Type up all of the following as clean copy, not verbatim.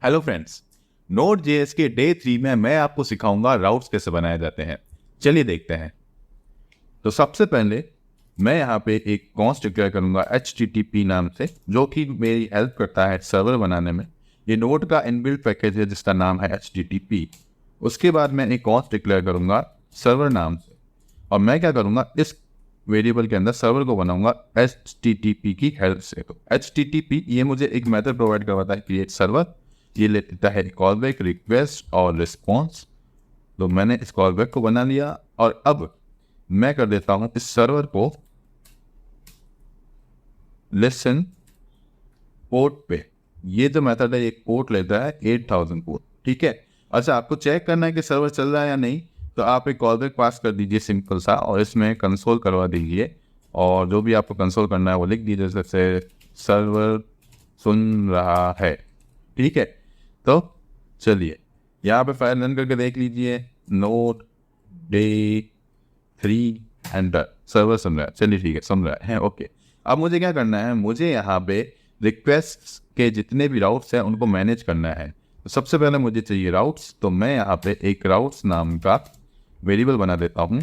Hello friends, node JS के day 3 में मैं आपको सिखाऊंगा राउट्स कैसे बनाए जाते हैं। चलिए देखते हैं। तो सबसे पहले मैं यहाँ पे एक कॉन्स्ट डिक्लेयर करूंगा HTTP नाम से, जो कि मेरी हेल्प करता है सर्वर बनाने में। ये नोड का इनबिल्ट पैकेज है जिसका नाम है HTTP। उसके बाद मैं एक कॉन्स्ट डिक्लेयर करूंगा सर्वर नाम से, और मैं क्या करूंगा, इस वेरिएबल के अंदर सर्वर को बनाऊंगा HTTP की हेल्प से। तो HTTP ये मुझे एक मेथड प्रोवाइड करवाता है, क्रिएट सर्वर। ये लेता है कॉल बैक, रिक्वेस्ट और रिस्पॉन्स। तो मैंने इस कॉल बैक को बना लिया, और अब मैं कर देता हूं इस सर्वर को लिसन पोर्ट पे। ये जो मेथड है ये पोर्ट लेता है 8000 पोर्ट, ठीक है। अच्छा, आपको चेक करना है कि सर्वर चल रहा है या नहीं, तो आप एक कॉल बैक पास कर दीजिए सिंपल सा, और इसमें कंसोल करवा दीजिए, और जो भी आपको कंसोल करना है वो लिख दीजिए, जैसे सर्वर सुन रहा है, ठीक है। तो चलिए यहाँ पे फाइल रन करके देख लीजिए, नोड डे 3 एंटर, सर्वर सुन रहा है। चलिए ठीक है, सुन रहा है, ओके। अब मुझे क्या करना है, मुझे यहाँ पे रिक्वेस्ट के जितने भी राउट्स हैं उनको मैनेज करना है। तो सबसे पहले मुझे चाहिए राउट्स, तो मैं यहाँ पे एक राउट्स नाम का वेरिएबल बना देता हूँ,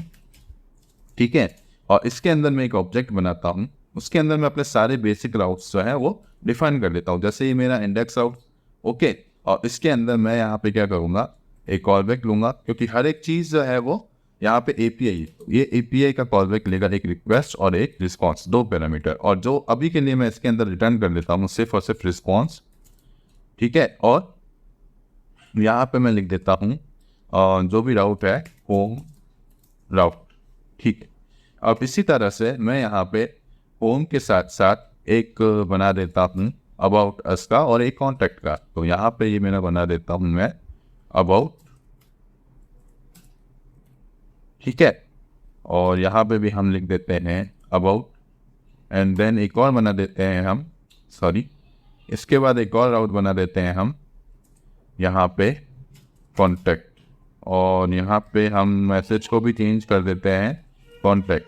ठीक है। और इसके अंदर मैं एक ऑब्जेक्ट बनाता हूँ, उसके अंदर मैं अपने सारे बेसिक राउट्स जो है वो डिफाइन कर देता हूँ, जैसे ये मेरा इंडेक्स राउट, ओके। और इसके अंदर मैं यहाँ पे क्या करूँगा, एक कॉल बैक लूँगा, क्योंकि हर एक चीज़ जो है वो यहाँ पे API है। ये API का कॉल बैक लेगा, एक रिक्वेस्ट और एक रिस्पॉन्स, 2 पैरामीटर। और जो अभी के लिए मैं इसके अंदर रिटर्न कर देता हूँ सिर्फ और सिर्फ रिस्पॉन्स, ठीक है। और यहाँ पे मैं लिख देता हूँ जो भी राउट है होम राउट, ठीक है। अब इसी तरह से मैं यहाँ पे होम के साथ साथ एक बना देता हूँ अबाउट अस का और एक कॉन्टैक्ट का। तो यहाँ पे ये मेरा बना देता हूँ मैं अबाउट, ठीक है। और यहाँ पे भी हम लिख देते हैं अबाउट, एंड देन एक और बना देते हैं हम, सॉरी, इसके बाद एक और राउट बना देते हैं हम यहाँ पे कॉन्टैक्ट, और यहाँ पे हम मैसेज को भी चेंज कर देते हैं कॉन्टैक्ट।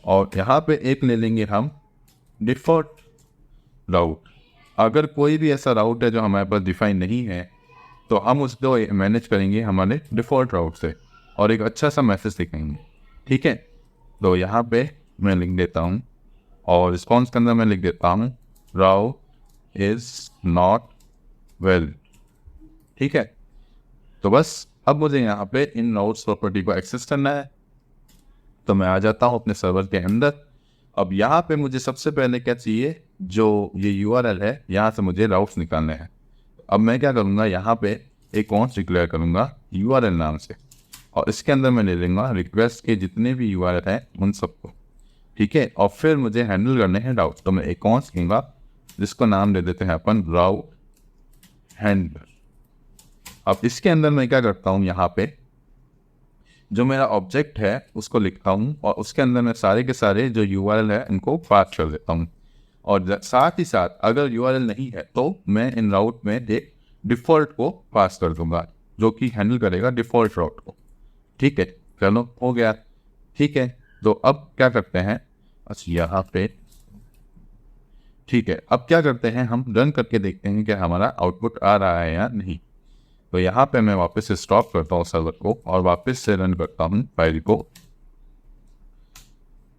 और यहाँ पे एक ले लेंगे हम डिफ़ॉल्ट राउट। अगर कोई भी ऐसा राउट है जो हमारे पास डिफाइन नहीं है, तो हम उसको मैनेज करेंगे हमारे डिफ़ॉल्ट राउट से, और एक अच्छा सा मैसेज लिखेंगे, ठीक है। तो यहाँ पे मैं लिख देता हूँ, और रिस्पॉन्स के अंदर मैं लिख देता हूँ राउट इज़ नॉट वेल, ठीक है। तो बस अब मुझे यहाँ पे इन राउट्स प्रॉपर्टी को एक्सेस करना है। तो मैं आ जाता हूँ अपने सर्वर के अंदर। अब यहाँ पे मुझे सबसे पहले क्या चाहिए, जो ये URL है, यहाँ से मुझे राउट्स निकालने हैं। अब मैं क्या करूँगा, यहाँ पे एक कॉन्स्ट डिक्लेयर करूँगा URL नाम से, और इसके अंदर मैं ले लूँगा रिक्वेस्ट के जितने भी URL हैं उन सबको, ठीक है। और फिर मुझे हैंडल करने हैं राउट। तो मैं एक कॉन्स्ट लूँगा जिसको नाम दे देते हैं अपन राउट हैंडलर। अब इसके अंदर मैं क्या करता हूँ, यहाँ पे जो मेरा ऑब्जेक्ट है उसको लिखता हूँ, और उसके अंदर मैं सारे के सारे जो URL है इनको पास कर देता हूँ। और साथ ही साथ अगर URL नहीं है तो मैं इन राउट में एक डिफ़ॉल्ट को पास कर दूंगा, जो कि हैंडल करेगा डिफ़ॉल्ट राउट को, ठीक है। चलो हो गया, ठीक है। तो अब क्या करते हैं, अच्छा यहाँ पे, ठीक है। अब क्या करते हैं, हम रन करके देखते हैं कि हमारा आउटपुट आ रहा है या नहीं। तो यहाँ पे मैं वापस स्टॉप करता हूँ सर्वर को, और वापस से रन करता हूँ फाइल को,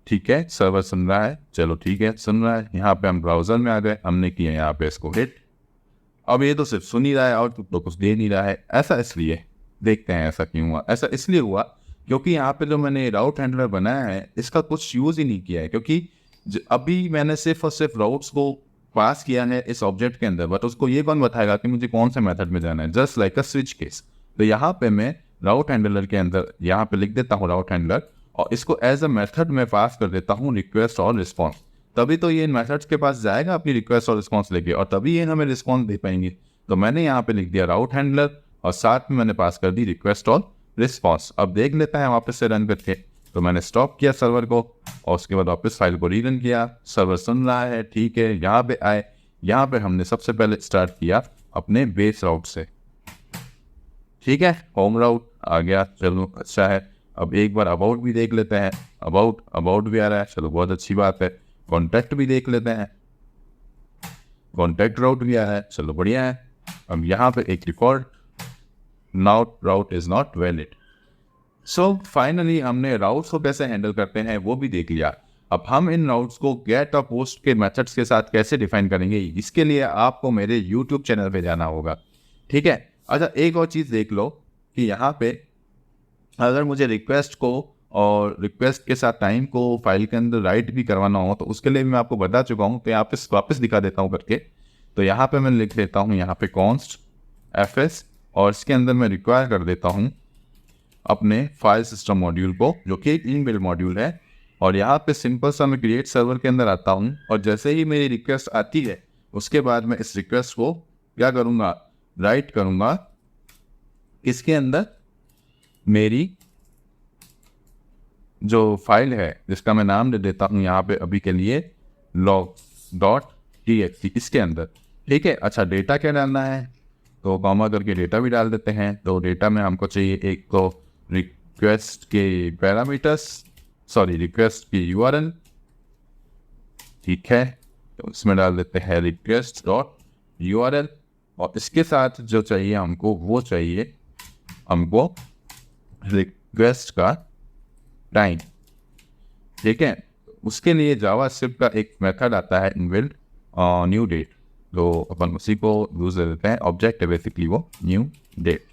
ठीक है। सर्वर सुन रहा है, चलो ठीक है, सुन रहा है। यहाँ पे हम ब्राउजर में आ गए, हमने किया यहाँ पे इसको हिट। अब ये तो सिर्फ सुन ही रहा है, आउटपुट तो कुछ दे नहीं रहा है। ऐसा इसलिए, देखते हैं ऐसा क्यों हुआ। ऐसा इसलिए हुआ क्योंकि यहाँ पे जो मैंने राउट हैंडलर बनाया है इसका कुछ यूज़ ही नहीं किया है, क्योंकि अभी मैंने सिर्फ और सिर्फ राउट्स को पास किया है इस ऑब्जेक्ट के अंदर, बट उसको ये कौन बताएगा कि मुझे कौन से मेथड में जाना है, just like a switch case. तो यहाँ पे मैं राउट हैंडलर के अंदर यहाँ पे लिख देता हूँ राउट हैंडलर, और इसको एज अ मेथड में पास कर देता हूँ रिक्वेस्ट और रिस्पॉन्स। तभी तो ये इन मेथड्स के पास जाएगा अपनी रिक्वेस्ट और रिस्पॉन्स लेके, और तभी ये हमें रिस्पॉन्स दे पाएंगे। तो मैंने यहाँ पे लिख दिया राउट हैंडलर, और साथ में मैंने पास कर दी रिक्वेस्ट और रिस्पॉन्स। अब देख लेता है वापस से रन करके। तो मैंने स्टॉप किया सर्वर को, और उसके बाद वापस फाइल को रीरन किया। सर्वर सुन रहा है, ठीक है। यहाँ पे आए, यहाँ पे हमने सबसे पहले स्टार्ट किया अपने बेस राउट से, ठीक है। होम राउट आ गया, चलो अच्छा है। अब एक बार अबाउट भी देख लेते हैं, अबाउट भी आ रहा है, चलो बहुत अच्छी बात है। कॉन्टैक्ट भी देख लेते हैं, कॉन्टैक्ट राउट भी आ रहा है, चलो बढ़िया है। अब यहाँ पे एक record, route is not valid. So finally हमने राउट्स को कैसे हैंडल करते हैं वो भी देख लिया। अब हम इन राउट्स को गेट और पोस्ट के मेथड्स के साथ कैसे डिफाइन करेंगे, इसके लिए आपको मेरे यूट्यूब चैनल पे जाना होगा, ठीक है। अच्छा, एक और चीज़ देख लो कि यहाँ पे अगर मुझे रिक्वेस्ट को और रिक्वेस्ट के साथ टाइम को फाइल के अंदर राइट भी करवाना हो तो उसके लिए भी मैं आपको बता चुका हूँ। तो यहाँ पे वापस दिखा देता हूँ करके। तो यहाँ पे मैं लिख देता हूँ यहाँ पे कॉन्स्ट fs और इसके अंदर मैं रिक्वायर कर देता हूँ अपने फाइल सिस्टम मॉड्यूल को, जो कि एक इनबिल्ट मॉड्यूल है। और यहाँ पे सिंपल सा मैं क्रिएट सर्वर के अंदर आता हूँ और जैसे ही मेरी रिक्वेस्ट आती है उसके बाद मैं इस रिक्वेस्ट को क्या करूँगा, राइट करूँगा इसके अंदर मेरी जो फाइल है जिसका मैं नाम दे देता हूँ यहाँ पे अभी के लिए logs.txt इसके अंदर, ठीक है। अच्छा, डेटा क्या डालना है तो कॉमा करके डेटा भी डाल देते हैं। तो डेटा में हमको चाहिए एक तो रिक्वेस्ट के पैरामीटर्स, रिक्वेस्ट की URL, ठीक है। तो इसमें डाल देते हैं request.url और इसके साथ जो चाहिए हमको वो चाहिए हमको रिक्वेस्ट का टाइम, ठीक है। उसके लिए जावास्क्रिप्ट का एक मेथड आता है इनबिल्ट न्यू डेट, तो अपन उसी को यूज कर देते हैं। ऑब्जेक्ट है बेसिकली वो न्यू डेट,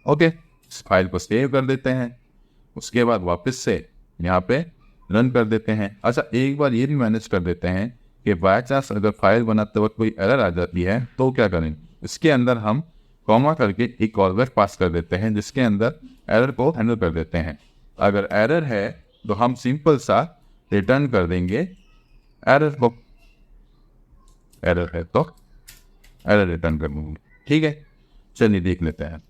ओके। इस फाइल को सेव कर देते हैं, उसके बाद वापस से यहाँ पे रन कर देते हैं। अच्छा, एक बार ये भी मैनेज कर देते हैं कि बाय चांस अगर फाइल बनाते वक्त कोई एरर आ जाती है तो क्या करें, इसके अंदर हम कॉमा करके एक कॉलबैक पास कर देते हैं जिसके अंदर एरर को हैंडल कर देते हैं। अगर एरर है तो हम सिंपल सा रिटर्न कर देंगे एरर को, एरर है तो एरर रिटर्न कर देंगे, ठीक है। चलिए देख लेते हैं।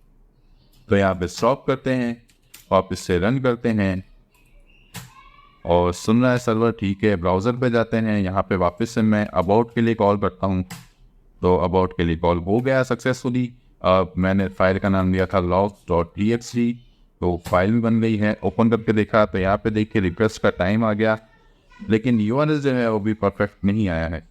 तो यहाँ पे स्टॉप करते हैं, वापस से रन करते हैं और सुन रहा है सर्वर, ठीक है। ब्राउज़र पे जाते हैं, यहाँ पे वापस से मैं अबाउट के लिए कॉल करता हूँ। तो अबाउट के लिए कॉल हो गया सक्सेसफुली। अब मैंने फाइल का नाम दिया था logs.txt, तो फाइल भी बन गई है। ओपन करके देखा तो यहाँ पे देखिए रिक्वेस्ट का टाइम आ गया, लेकिन URL जो है वो भी परफेक्ट नहीं आया है।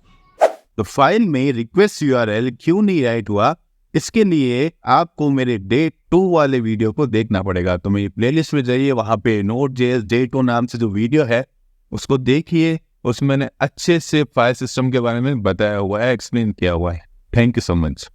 तो फाइल में रिक्वेस्ट URL क्यों नहीं राइट हुआ, इसके लिए आपको मेरे डे 2 वाले वीडियो को देखना पड़ेगा। तो मेरी प्लेलिस्ट में जाइए, वहाँ पे Node.js डे 2 नाम से जो वीडियो है उसको देखिए। उसमें मैंने अच्छे से फाइल सिस्टम के बारे में बताया हुआ है, एक्सप्लेन किया हुआ है। Thank you so much.